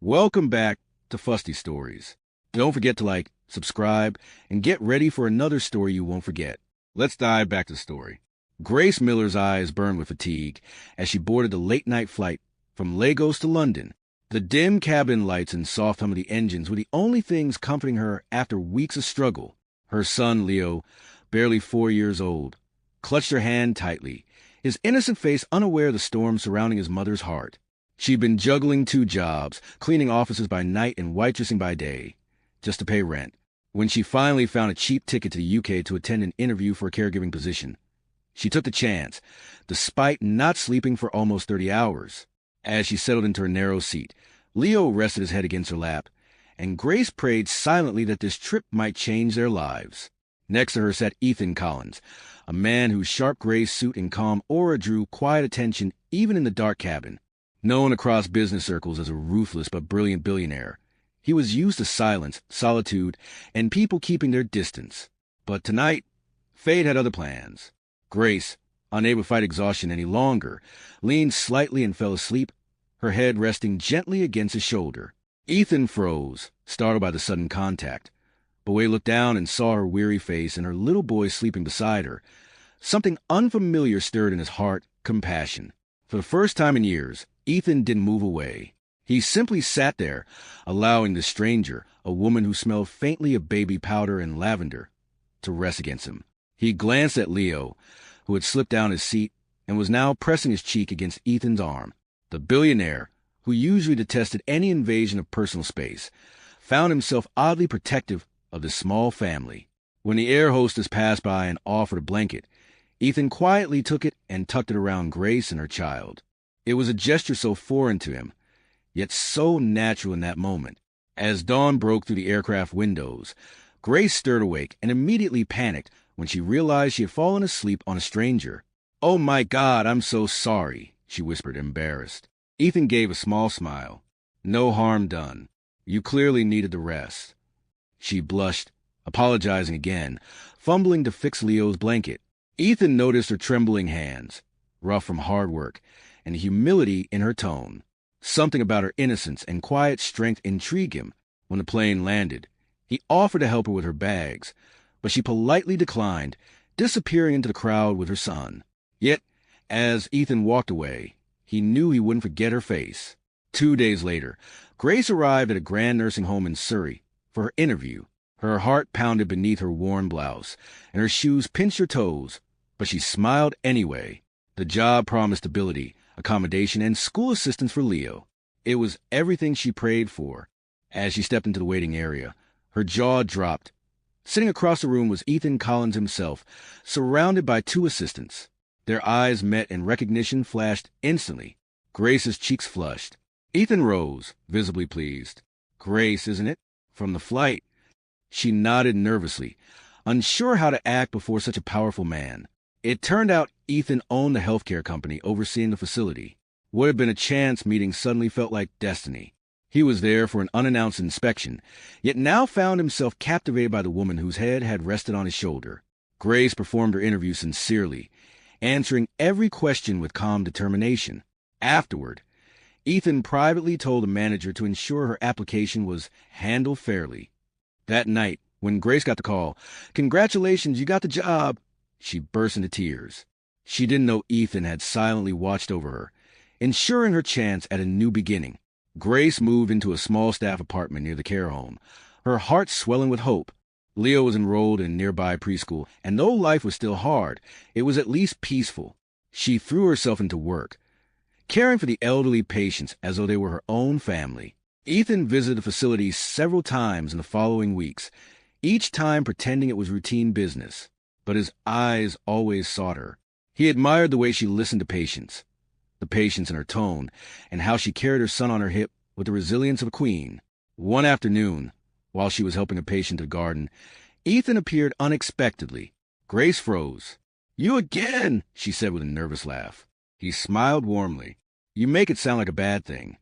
Welcome back to Fusty Stories. Don't forget to like, subscribe, and get ready for another story you won't forget. Let's dive back to the story. Grace Miller's eyes burned with fatigue as she boarded the late-night flight from Lagos to London. The dim cabin lights and soft hum of the engines were the only things comforting her after weeks of struggle. Her son, Leo, barely 4 years old, clutched her hand tightly, his innocent face unaware of the storm surrounding his mother's heart. She'd been juggling 2 jobs, cleaning offices by night and waitressing by day, just to pay rent. When she finally found a cheap ticket to the UK to attend an interview for a caregiving position, she took the chance, despite not sleeping for almost 30 hours. As she settled into her narrow seat, Leo rested his head against her lap, and Grace prayed silently that this trip might change their lives. Next to her sat Ethan Collins, a man whose sharp gray suit and calm aura drew quiet attention even in the dark cabin. Known across business circles as a ruthless but brilliant billionaire, he was used to silence, solitude, and people keeping their distance. But tonight, fate had other plans. Grace, unable to fight exhaustion any longer, leaned slightly and fell asleep, her head resting gently against his shoulder. Ethan froze, startled by the sudden contact. But when he looked down and saw her weary face and her little boy sleeping beside her, something unfamiliar stirred in his heart, compassion. For the first time in years, Ethan didn't move away. He simply sat there, allowing the stranger, a woman who smelled faintly of baby powder and lavender, to rest against him. He glanced at Leo, who had slipped down his seat and was now pressing his cheek against Ethan's arm. The billionaire, who usually detested any invasion of personal space, found himself oddly protective of the small family. When the air hostess passed by and offered a blanket, Ethan quietly took it and tucked it around Grace and her child. It was a gesture so foreign to him, yet so natural in that moment. As dawn broke through the aircraft windows, Grace stirred awake and immediately panicked when she realized she had fallen asleep on a stranger. "Oh my God, I'm so sorry," she whispered, embarrassed. Ethan gave a small smile. "No harm done. You clearly needed the rest." She blushed, apologizing again, fumbling to fix Leo's blanket. Ethan noticed her trembling hands, rough from hard work, and humility in her tone. Something about her innocence and quiet strength intrigued him. When the plane landed, he offered to help her with her bags, but she politely declined, disappearing into the crowd with her son. Yet, as Ethan walked away, he knew he wouldn't forget her face. 2 days later, Grace arrived at a grand nursing home in Surrey for her interview. Her heart pounded beneath her worn blouse, and her shoes pinched her toes, but she smiled anyway. The job promised stability, accommodation, and school assistance for Leo. It was everything she prayed for. As she stepped into the waiting area, her jaw dropped. Sitting across the room was Ethan Collins himself, surrounded by 2 assistants. Their eyes met and recognition flashed instantly. Grace's cheeks flushed. Ethan rose, visibly pleased. "Grace, isn't it? From the flight." She nodded nervously, unsure how to act before such a powerful man. It turned out Ethan owned the healthcare company overseeing the facility. What had been a chance meeting suddenly felt like destiny. He was there for an unannounced inspection, yet now found himself captivated by the woman whose head had rested on his shoulder. Grace performed her interview sincerely, answering every question with calm determination. Afterward, Ethan privately told the manager to ensure her application was handled fairly. That night, when Grace got the call, "Congratulations, you got the job," she burst into tears. She didn't know Ethan had silently watched over her, ensuring her chance at a new beginning. Grace moved into a small staff apartment near the care home, her heart swelling with hope. Leo was enrolled in a nearby preschool, and though life was still hard, it was at least peaceful. She threw herself into work, caring for the elderly patients as though they were her own family. Ethan visited the facility several times in the following weeks, each time pretending it was routine business, but his eyes always sought her. He admired the way she listened to patients, the patience in her tone, and how she carried her son on her hip with the resilience of a queen. One afternoon, while she was helping a patient to the garden, Ethan appeared unexpectedly. Grace froze. "You again," she said with a nervous laugh. He smiled warmly. "You make it sound like a bad thing."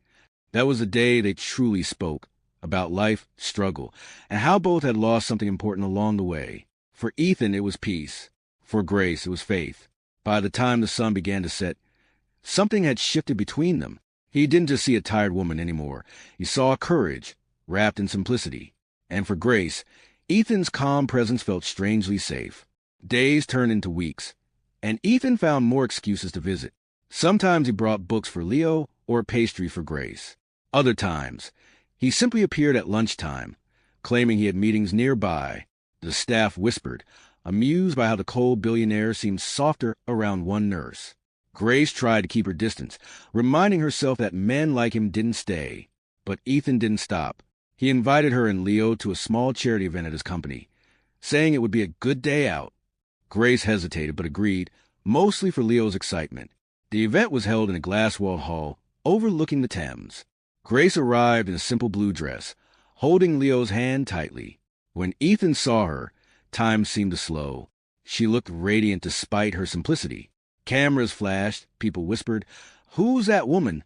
That was the day they truly spoke, about life, struggle, and how both had lost something important along the way. For Ethan, it was peace. For Grace, it was faith. By the time the sun began to set, something had shifted between them. He didn't just see a tired woman anymore. He saw courage, wrapped in simplicity. And for Grace, Ethan's calm presence felt strangely safe. Days turned into weeks, and Ethan found more excuses to visit. Sometimes he brought books for Leo or pastry for Grace. Other times, he simply appeared at lunchtime, claiming he had meetings nearby. The staff whispered, amused by how the cold billionaire seemed softer around one nurse. Grace tried to keep her distance, reminding herself that men like him didn't stay. But Ethan didn't stop. He invited her and Leo to a small charity event at his company, saying it would be a good day out. Grace hesitated but agreed, mostly for Leo's excitement. The event was held in a glass-walled hall overlooking the Thames. Grace arrived in a simple blue dress, holding Leo's hand tightly. When Ethan saw her, time seemed to slow. She looked radiant despite her simplicity. Cameras flashed, people whispered, "Who's that woman?"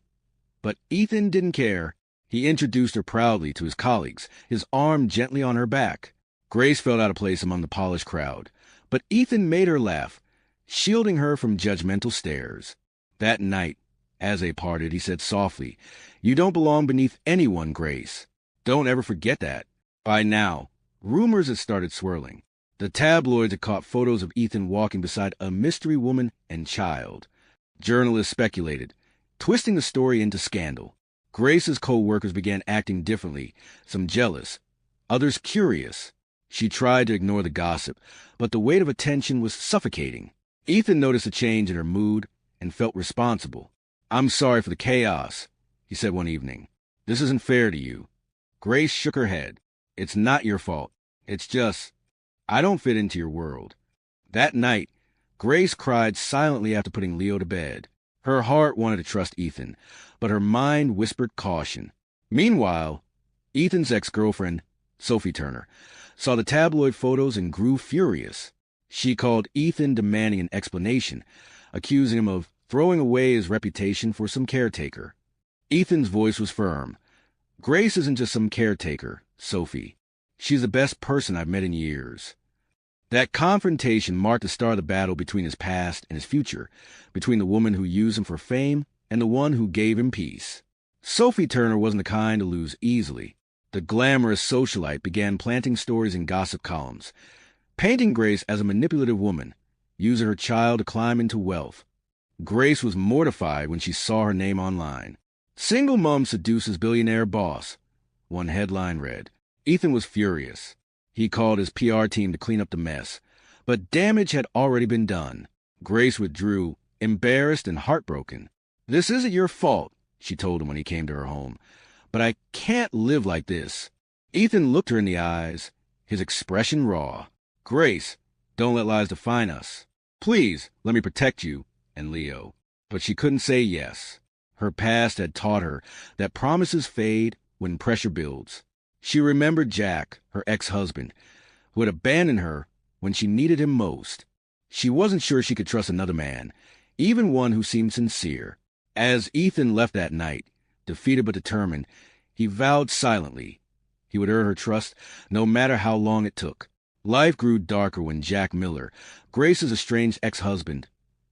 But Ethan didn't care. He introduced her proudly to his colleagues, his arm gently on her back. Grace felt out of place among the polished crowd, but Ethan made her laugh, shielding her from judgmental stares. That night, as they parted, he said softly, "You don't belong beneath anyone, Grace. Don't ever forget that." By now, rumors had started swirling. The tabloids had caught photos of Ethan walking beside a mystery woman and child. Journalists speculated, twisting the story into scandal. Grace's co-workers began acting differently, some jealous, others curious. She tried to ignore the gossip, but the weight of attention was suffocating. Ethan noticed a change in her mood and felt responsible. "I'm sorry for the chaos," he said one evening. "This isn't fair to you." Grace shook her head. "It's not your fault. It's just, I don't fit into your world." That night, Grace cried silently after putting Leo to bed. Her heart wanted to trust Ethan, but her mind whispered caution. Meanwhile, Ethan's ex-girlfriend, Sophie Turner, saw the tabloid photos and grew furious. She called Ethan, demanding an explanation, accusing him of throwing away his reputation for some caretaker. Ethan's voice was firm. "Grace isn't just some caretaker, Sophie. She's the best person I've met in years." That confrontation marked the start of the battle between his past and his future, between the woman who used him for fame and the one who gave him peace. Sophie Turner wasn't the kind to lose easily. The glamorous socialite began planting stories in gossip columns, painting Grace as a manipulative woman, using her child to climb into wealth. Grace was mortified when she saw her name online. "Single mom seduces billionaire boss," one headline read. Ethan was furious. He called his PR team to clean up the mess, but damage had already been done. Grace withdrew, embarrassed and heartbroken. "This isn't your fault," she told him when he came to her home, "but I can't live like this." Ethan looked her in the eyes, his expression raw. "Grace, don't let lies define us. Please, let me protect you and Leo." But she couldn't say yes. Her past had taught her that promises fade when pressure builds. She remembered Jack, her ex-husband, who had abandoned her when she needed him most. She wasn't sure she could trust another man, even one who seemed sincere. As Ethan left that night, defeated but determined, he vowed silently he would earn her trust no matter how long it took. Life grew darker when Jack Miller, Grace's estranged ex-husband,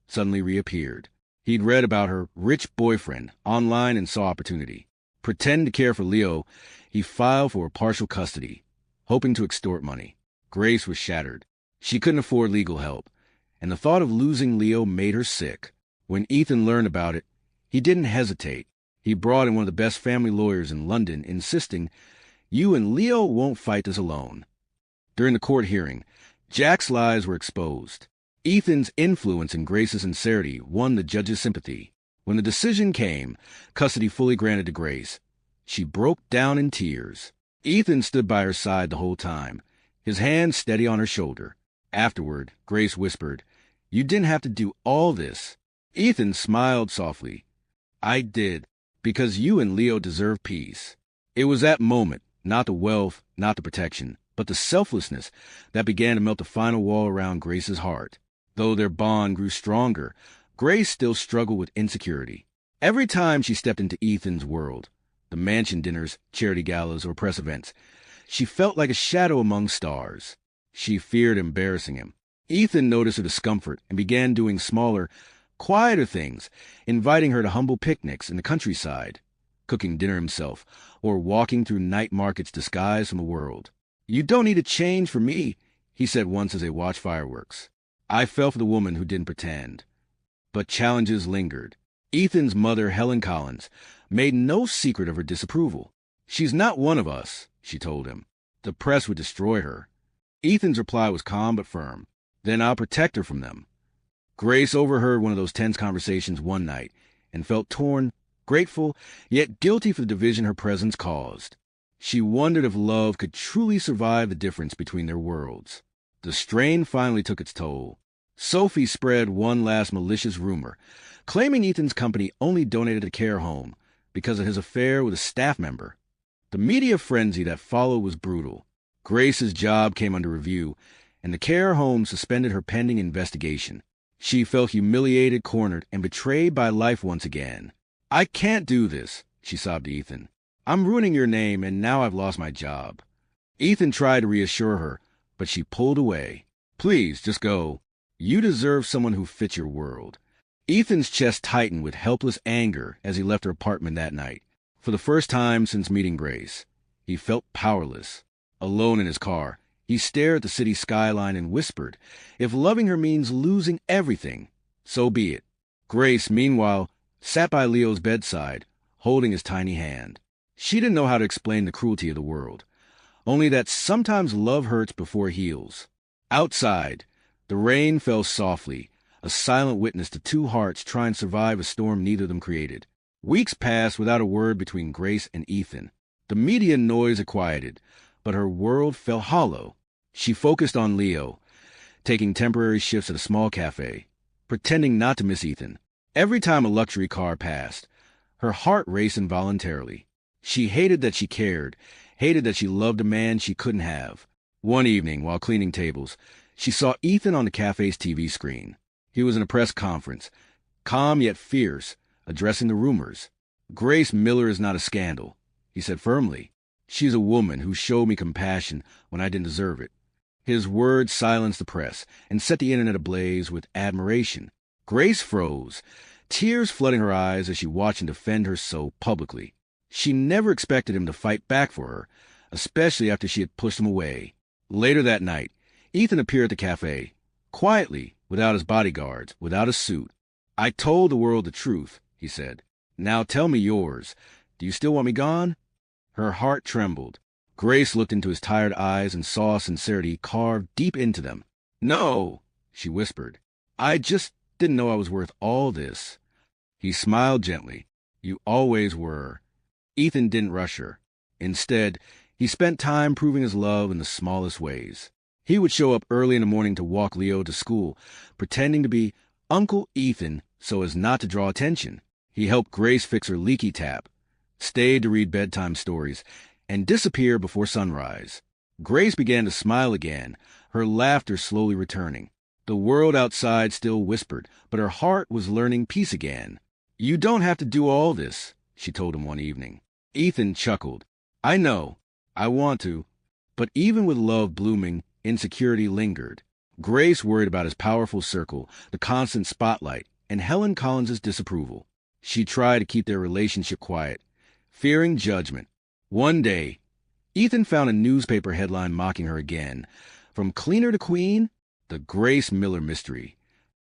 suddenly reappeared. He'd read about her rich boyfriend online and saw opportunity. Pretending to care for Leo, he filed for partial custody, hoping to extort money. Grace was shattered. She couldn't afford legal help, and the thought of losing Leo made her sick. When Ethan learned about it, he didn't hesitate. He brought in one of the best family lawyers in London, insisting, "You and Leo won't fight this alone." During the court hearing, Jack's lies were exposed. Ethan's influence and Grace's sincerity won the judge's sympathy. When the decision came, custody fully granted to Grace, she broke down in tears. Ethan stood by her side the whole time, his hand steady on her shoulder. Afterward, Grace whispered, "You didn't have to do all this." Ethan smiled softly. "I did, because you and Leo deserve peace." It was that moment, not the wealth, not the protection, but the selflessness that began to melt the final wall around Grace's heart. Though their bond grew stronger, Grace still struggled with insecurity. Every time she stepped into Ethan's world, the mansion dinners, charity galas, or press events, she felt like a shadow among stars. She feared embarrassing him. Ethan noticed her discomfort and began doing smaller, Quieter things, inviting her to humble picnics in the countryside, cooking dinner himself, or walking through night markets disguised from the world. "You don't need a change for me," he said once as they watched fireworks. I fell for the woman who didn't pretend. But challenges lingered. Ethan's mother, Helen Collins, made no secret of her disapproval. "She's not one of us," she told him. "The press would destroy her." Ethan's reply was calm but firm. "Then I'll protect her from them." Grace overheard one of those tense conversations one night and felt torn, grateful, yet guilty for the division her presence caused. She wondered if love could truly survive the difference between their worlds. The strain finally took its toll. Sophie spread one last malicious rumor, claiming Ethan's company only donated the care home because of his affair with a staff member. The media frenzy that followed was brutal. Grace's job came under review, and the care home suspended her pending investigation. She felt humiliated, cornered, and betrayed by life once again. "I can't do this," she sobbed to Ethan. "I'm ruining your name, and now I've lost my job." Ethan tried to reassure her, but she pulled away. "Please, just go. You deserve someone who fits your world." Ethan's chest tightened with helpless anger as he left her apartment that night. For the first time since meeting Grace, he felt powerless. Alone in his car, he stared at the city skyline and whispered, if loving her means losing everything, so be it. Grace, meanwhile, sat by Leo's bedside, holding his tiny hand. She didn't know how to explain the cruelty of the world, only that sometimes love hurts before it heals. Outside, the rain fell softly, a silent witness to two hearts trying to survive a storm neither of them created. Weeks passed without a word between Grace and Ethan. The media noise had quieted, but her world felt hollow. She focused on Leo, taking temporary shifts at a small cafe, pretending not to miss Ethan. Every time a luxury car passed, her heart raced involuntarily. She hated that she cared, hated that she loved a man she couldn't have. One evening, while cleaning tables, she saw Ethan on the cafe's TV screen. He was in a press conference, calm yet fierce, addressing the rumors. "Grace Miller is not a scandal," he said firmly. "She's a woman who showed me compassion when I didn't deserve it." His words silenced the press and set the internet ablaze with admiration. Grace froze, tears flooding her eyes as she watched him defend her so publicly. She never expected him to fight back for her, especially after she had pushed him away. Later that night, Ethan appeared at the cafe, quietly, without his bodyguards, without a suit. "I told the world the truth," he said. "Now tell me yours. Do you still want me gone?" Her heart trembled. Grace looked into his tired eyes and saw sincerity carved deep into them. "No," she whispered. "I just didn't know I was worth all this." He smiled gently. "You always were." Ethan didn't rush her. Instead, he spent time proving his love in the smallest ways. He would show up early in the morning to walk Leo to school, pretending to be Uncle Ethan so as not to draw attention. He helped Grace fix her leaky tap, stayed to read bedtime stories, and disappear before sunrise. Grace began to smile again, her laughter slowly returning. The world outside still whispered, but her heart was learning peace again. "You don't have to do all this," she told him one evening. Ethan chuckled. "I know. I want to." But even with love blooming, insecurity lingered. Grace worried about his powerful circle, the constant spotlight, and Helen Collins's disapproval. She tried to keep their relationship quiet, fearing judgment. One day, Ethan found a newspaper headline mocking her again. From cleaner to queen, the Grace Miller mystery.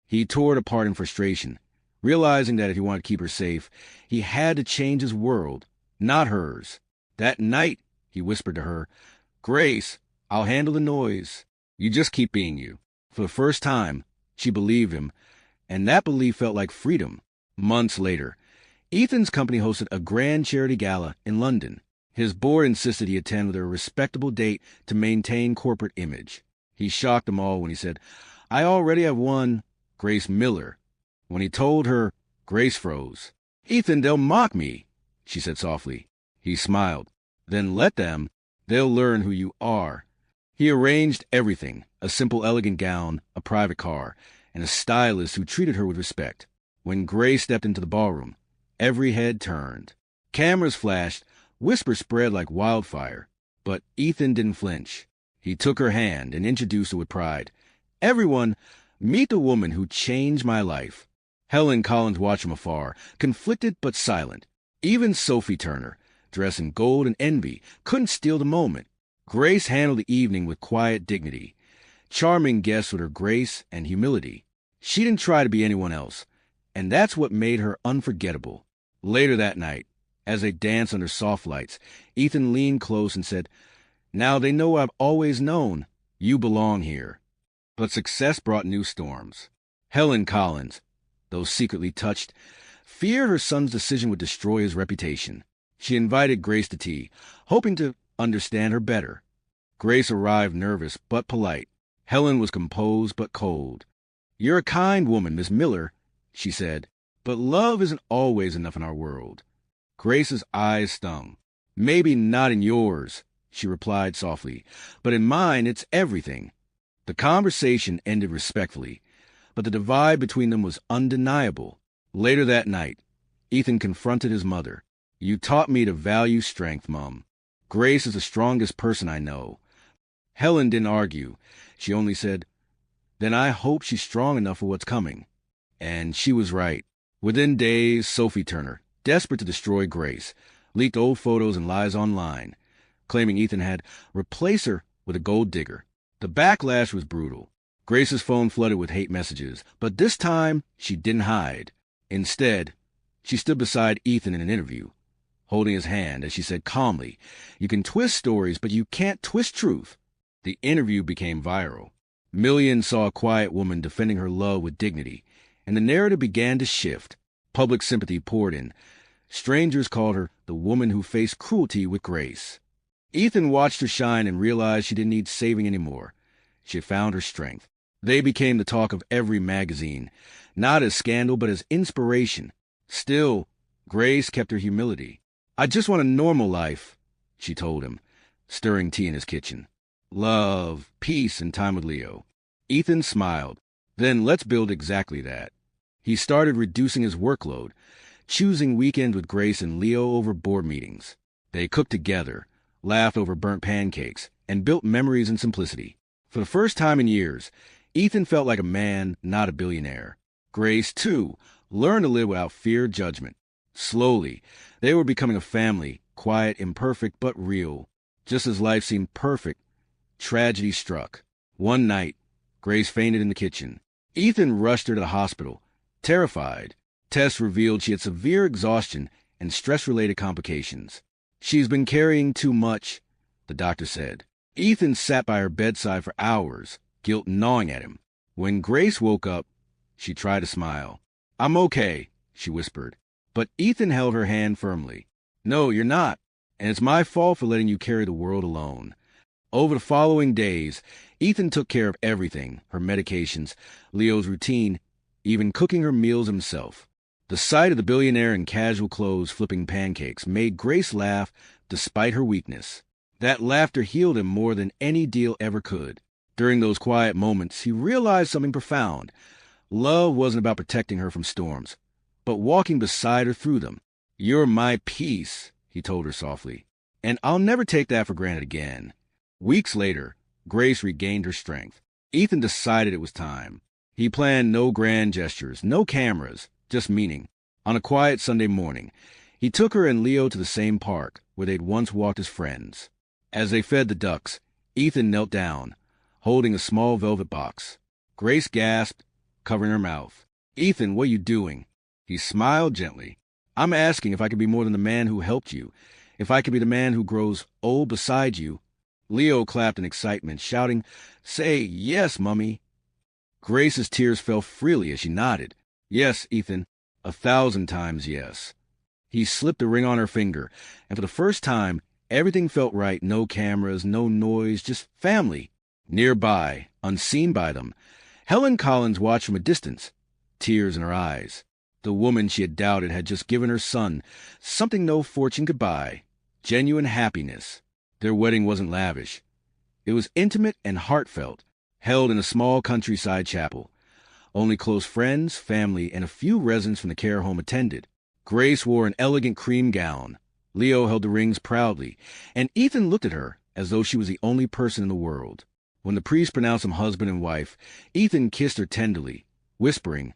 He tore it apart in frustration, realizing that if he wanted to keep her safe, he had to change his world, not hers. That night, he whispered to her, "Grace, I'll handle the noise. You just keep being you." For the first time, she believed him, and that belief felt like freedom. Months later, Ethan's company hosted a grand charity gala in London. His board insisted he attend with a respectable date to maintain corporate image. He shocked them all when he said, "I already have one, Grace Miller." When he told her, Grace froze. "Ethan, they'll mock me," she said softly. He smiled. "Then let them. They'll learn who you are." He arranged everything, a simple, elegant gown, a private car, and a stylist who treated her with respect. When Grace stepped into the ballroom, every head turned. Cameras flashed, whispers spread like wildfire. But Ethan didn't flinch. He took her hand and introduced her with pride. "Everyone, meet the woman who changed my life." Helen Collins watched from afar, conflicted but silent. Even Sophie Turner, dressed in gold and envy, couldn't steal the moment. Grace handled the evening with quiet dignity, charming guests with her grace and humility. She didn't try to be anyone else, and that's what made her unforgettable. Later that night, as they danced under soft lights, Ethan leaned close and said, "Now they know I've always known. You belong here." But success brought new storms. Helen Collins, though secretly touched, feared her son's decision would destroy his reputation. She invited Grace to tea, hoping to understand her better. Grace arrived nervous but polite. Helen was composed but cold. "You're a kind woman, Miss Miller," she said, "but love isn't always enough in our world." Grace's eyes stung. "Maybe not in yours," she replied softly, "but in mine it's everything." The conversation ended respectfully, but the divide between them was undeniable. Later that night, Ethan confronted his mother. "You taught me to value strength, Mum. Grace is the strongest person I know." Helen didn't argue. She only said, "Then I hope she's strong enough for what's coming." And she was right. Within days, Sophie Turner, desperate to destroy Grace, leaked old photos and lies online, claiming Ethan had replaced her with a gold digger. The backlash was brutal. Grace's phone flooded with hate messages, but this time she didn't hide. Instead, she stood beside Ethan in an interview, holding his hand as she said calmly, "You can twist stories, but you can't twist truth." The interview became viral. Millions saw a quiet woman defending her love with dignity, and the narrative began to shift. Public sympathy poured in. Strangers called her the woman who faced cruelty with grace. Ethan watched her shine and realized she didn't need saving anymore. She had found her strength. They became the talk of every magazine, not as scandal, but as inspiration. Still, Grace kept her humility. "I just want a normal life," she told him, stirring tea in his kitchen. "Love, peace, and time with Leo." Ethan smiled. "Then let's build exactly that." He started reducing his workload, choosing weekends with Grace and Leo over board meetings. They cooked together, laughed over burnt pancakes, and built memories in simplicity. For the first time in years, Ethan felt like a man, not a billionaire. Grace, too, learned to live without fear of judgment. Slowly, they were becoming a family, quiet, imperfect, but real. Just as life seemed perfect, tragedy struck. One night, Grace fainted in the kitchen. Ethan rushed her to the hospital, terrified. Tests revealed she had severe exhaustion and stress-related complications. "She's been carrying too much," the doctor said. Ethan sat by her bedside for hours, guilt gnawing at him. When Grace woke up, she tried to smile. "I'm okay," she whispered. But Ethan held her hand firmly. "No, you're not, and it's my fault for letting you carry the world alone." Over the following days, Ethan took care of everything, her medications, Leo's routine, even cooking her meals himself. The sight of the billionaire in casual clothes flipping pancakes made Grace laugh despite her weakness. That laughter healed him more than any deal ever could. During those quiet moments, he realized something profound. Love wasn't about protecting her from storms, but walking beside her through them. "You're my peace," he told her softly, "and I'll never take that for granted again." Weeks later, Grace regained her strength. Ethan decided it was time. He planned no grand gestures, no cameras, just meaning. On a quiet Sunday morning, he took her and Leo to the same park where they'd once walked as friends. As they fed the ducks, Ethan knelt down, holding a small velvet box. Grace gasped, covering her mouth. "Ethan, what are you doing?" He smiled gently. "I'm asking if I could be more than the man who helped you, if I could be the man who grows old beside you." Leo clapped in excitement, shouting, "Say yes, Mummy." Grace's tears fell freely as she nodded. "Yes, Ethan, 1,000 times yes." He slipped a ring on her finger, and for the first time, everything felt right. No cameras, no noise, just family. Nearby, unseen by them, Helen Collins watched from a distance, tears in her eyes. The woman she had doubted had just given her son something no fortune could buy: genuine happiness. Their wedding wasn't lavish. It was intimate and heartfelt, held in a small countryside chapel. Only close friends, family, and a few residents from the care home attended. Grace wore an elegant cream gown. Leo held the rings proudly, and Ethan looked at her as though she was the only person in the world. When the priest pronounced them husband and wife, Ethan kissed her tenderly, whispering,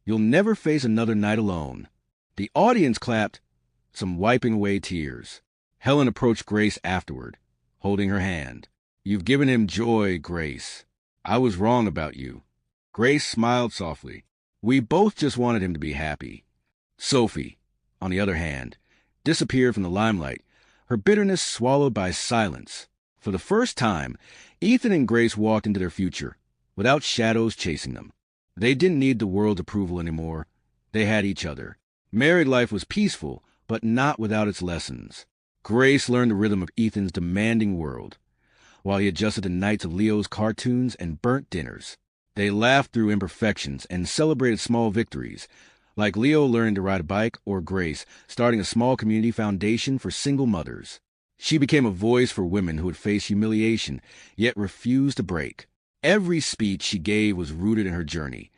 You'll never face another night alone." The audience clapped, some wiping away tears. Helen approached Grace afterward, holding her hand. "You've given him joy, Grace. I was wrong about you." Grace smiled softly. "We both just wanted him to be happy." Sophie, on the other hand, disappeared from the limelight, her bitterness swallowed by silence. For the first time, Ethan and Grace walked into their future, without shadows chasing them. They didn't need the world's approval anymore. They had each other. Married life was peaceful, but not without its lessons. Grace learned the rhythm of Ethan's demanding world, while he adjusted the nights of Leo's cartoons and burnt dinners. They laughed through imperfections and celebrated small victories, like Leo learning to ride a bike or Grace starting a small community foundation for single mothers. She became a voice for women who had faced humiliation, yet refused to break. Every speech she gave was rooted in her journey.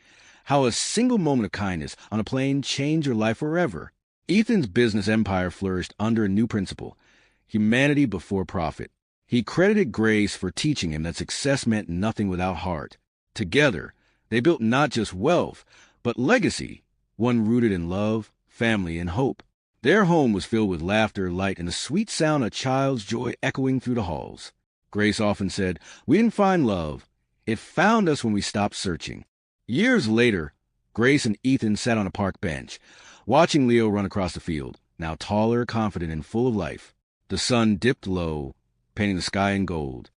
How a single moment of kindness on a plane changed her life forever. Ethan's business empire flourished under a new principle: humanity before profit. He credited Grace for teaching him that success meant nothing without heart. Together, they built not just wealth, but legacy, one rooted in love, family, and hope. Their home was filled with laughter, light, and the sweet sound of child's joy echoing through the halls. Grace often said, "We didn't find love. It found us when we stopped searching." Years later, Grace and Ethan sat on a park bench, watching Leo run across the field, now taller, confident, and full of life. The sun dipped low, painting the sky in gold.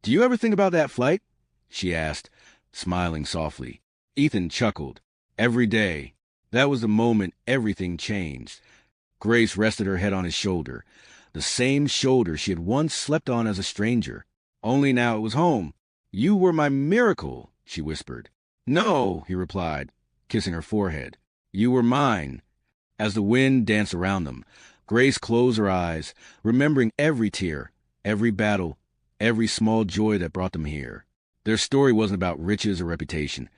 "Do you ever think about that flight?" she asked, smiling softly. Ethan chuckled. "Every day." That was the moment everything changed. Grace rested her head on his shoulder, the same shoulder she had once slept on as a stranger. Only now it was home. "You were my miracle," she whispered. "No," he replied, kissing her forehead. "You were mine." As the wind danced around them, Grace closed her eyes, remembering every tear, every battle, every small joy that brought them here. Their story wasn't about riches or reputation.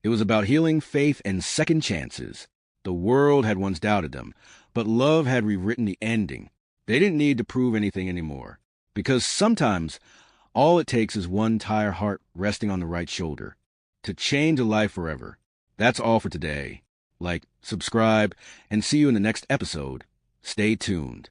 It was about healing, faith, and second chances. The world had once doubted them, but love had rewritten the ending. They didn't need to prove anything anymore, because sometimes all it takes is one tired heart resting on the right shoulder to change a life forever. That's all for today. Like, subscribe, and see you in the next episode. Stay tuned.